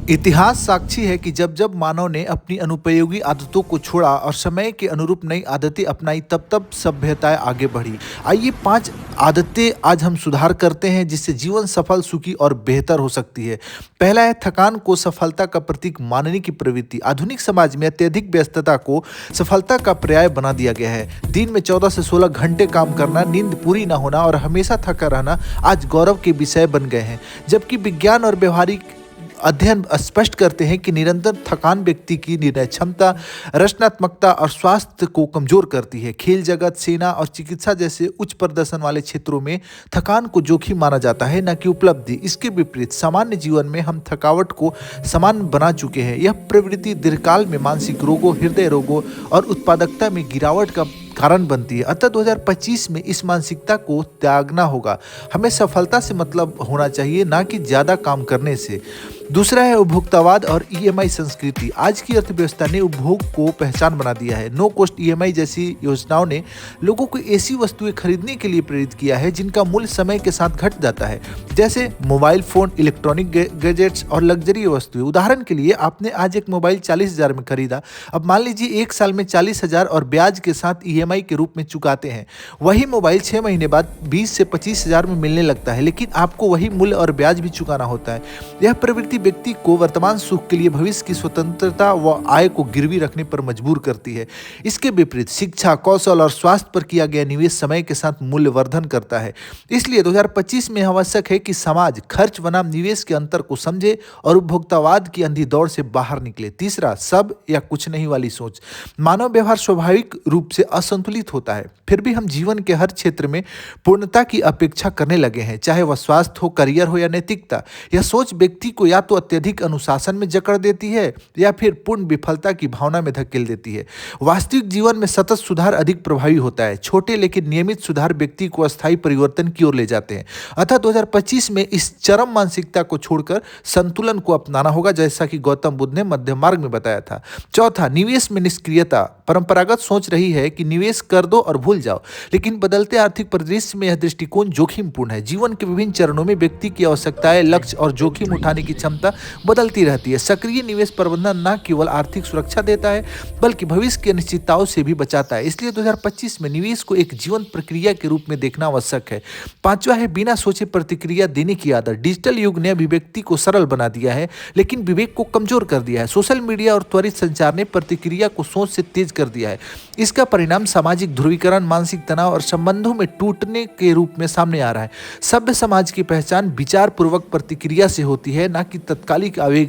इतिहास साक्षी है कि जब जब मानव ने अपनी अनुपयोगी आदतों को छोड़ा और समय के अनुरूप नई आदतें अपनाई तब तब सभ्यताएं आगे बढ़ी। आइए 5 आदतें आज हम सुधार करते हैं जिससे जीवन सफल, सुखी और बेहतर हो सकती है। पहला है थकान को सफलता का प्रतीक मानने की प्रवृत्ति। आधुनिक समाज में अत्यधिक व्यस्तता को सफलता का पर्याय बना दिया गया है। दिन में 14 से 16 घंटे काम करना, नींद पूरी न होना और हमेशा थका रहना आज गौरव के विषय बन गए हैं। जबकि विज्ञान और व्यवहारिक अध्ययन स्पष्ट करते हैं कि निरंतर थकान व्यक्ति की निर्णय क्षमता, रचनात्मकता और स्वास्थ्य को कमजोर करती है। खेल जगत, सेना और चिकित्सा जैसे उच्च प्रदर्शन वाले क्षेत्रों में थकान को जोखिम माना जाता है, न कि उपलब्धि। इसके विपरीत सामान्य जीवन में हम थकावट को सामान्य बना चुके हैं। यह प्रवृत्ति दीर्घकाल में मानसिक रोगों, हृदय रोगों और उत्पादकता में गिरावट का कारण बनती है। अतः 2025 में इस मानसिकता को त्यागना होगा। हमें सफलता से मतलब होना चाहिए, ना कि ज्यादा काम करने से। दूसरा है उपभोक्तावाद और ईएमआई संस्कृति। आज की अर्थव्यवस्था ने उपभोग को पहचान बना दिया है। नो कॉस्ट ईएमआई जैसी योजनाओं ने लोगों को ऐसी वस्तुएं खरीदने के लिए प्रेरित किया है जिनका मूल्य समय के साथ घट जाता है, जैसे मोबाइल फोन, इलेक्ट्रॉनिक गैजेट्स और लग्जरी वस्तुएं। उदाहरण के लिए आपने आज एक मोबाइल 40,000 में खरीदा, अब मान लीजिए 1 साल में 40,000 और ब्याज के साथ ईएमआई के रूप में चुकाते हैं। वही मोबाइल 6 महीने बाद 20 से 25,000 में मिलने लगता है, लेकिन आपको वही मूल्य और ब्याज भी चुकाना होता है। यह प्रवृत्ति व्यक्ति को वर्तमान सुख के लिए भविष्य की स्वतंत्रता व आय को गिरवी रखने पर मजबूर करती है। इसके विपरीत शिक्षा, कौशल और स्वास्थ्य पर किया गया निवेश समय के साथ मूल्यवर्धन करता है। इसलिए 2025 में आवश्यक है कि समाज खर्च बनाम निवेश के अंतर को समझे और उपभोक्तावाद की अंधी दौड़ से बाहर निकले। तीसरा, सब या कुछ नहीं वाली सोच। मानव व्यवहार स्वाभाविक रूप से असंतुलित होता है, फिर भी हम जीवन के हर क्षेत्र में पूर्णता की अपेक्षा करने लगे हैं, चाहे वह स्वास्थ्य हो, करियर हो या नैतिकता। यह सोच व्यक्ति को या तो अत्यधिक अनुशासन में जकड़ देती है या फिर पूर्ण विफलता की भावना में धकेल देती है। वास्तविक जीवन में सतत सुधार अधिक प्रभावी होता है। छोटे लेकिन नियमित सुधार व्यक्ति को अस्थायी परिवर्तन की ओर ले जाते हैं। अतः 2025 में इस चरम मानसिकता को छोड़कर संतुलन को अपनाना होगा, जैसा कि गौतम बुद्ध ने मध्य मार्ग में बताया था। चौथा, निवेश में निष्क्रियता। परंपरागत सोच रही है कि निवेश कर दो और भूल जाओ, लेकिन बदलते आर्थिक परिदृश्य में यह दृष्टिकोण जोखिमपूर्ण है। जीवन के विभिन्न चरणों में व्यक्ति की आवश्यकताएं, लक्ष्य और जोखिम उठाने की क्षमता बदलती रहती है। सक्रिय निवेश प्रबंधन न केवल आर्थिक सुरक्षा देता है बल्कि भविष्य की अनिश्चितताओं से भी बचाता है। इसलिए 2025 में निवेश को एक जीवंत प्रक्रिया के रूप में देखना आवश्यक है। पांचवा है बिना सोचे प्रतिक्रिया देने की आदत। डिजिटल युग ने अभिव्यक्ति को सरल बना दिया है लेकिन विवेक को कमजोर कर दिया है। सोशल मीडिया और त्वरित संचार ने प्रतिक्रिया को सोच से तेज कर दिया है। इसका परिणाम सामाजिक ध्रुवीकरण, मानसिक तनाव और संबंधों में टूटने के रूप में सामने आ रहा है। सभ्य समाज की पहचान विचार पूर्वक प्रतिक्रिया से होती है, न कि तत्कालिक आवेग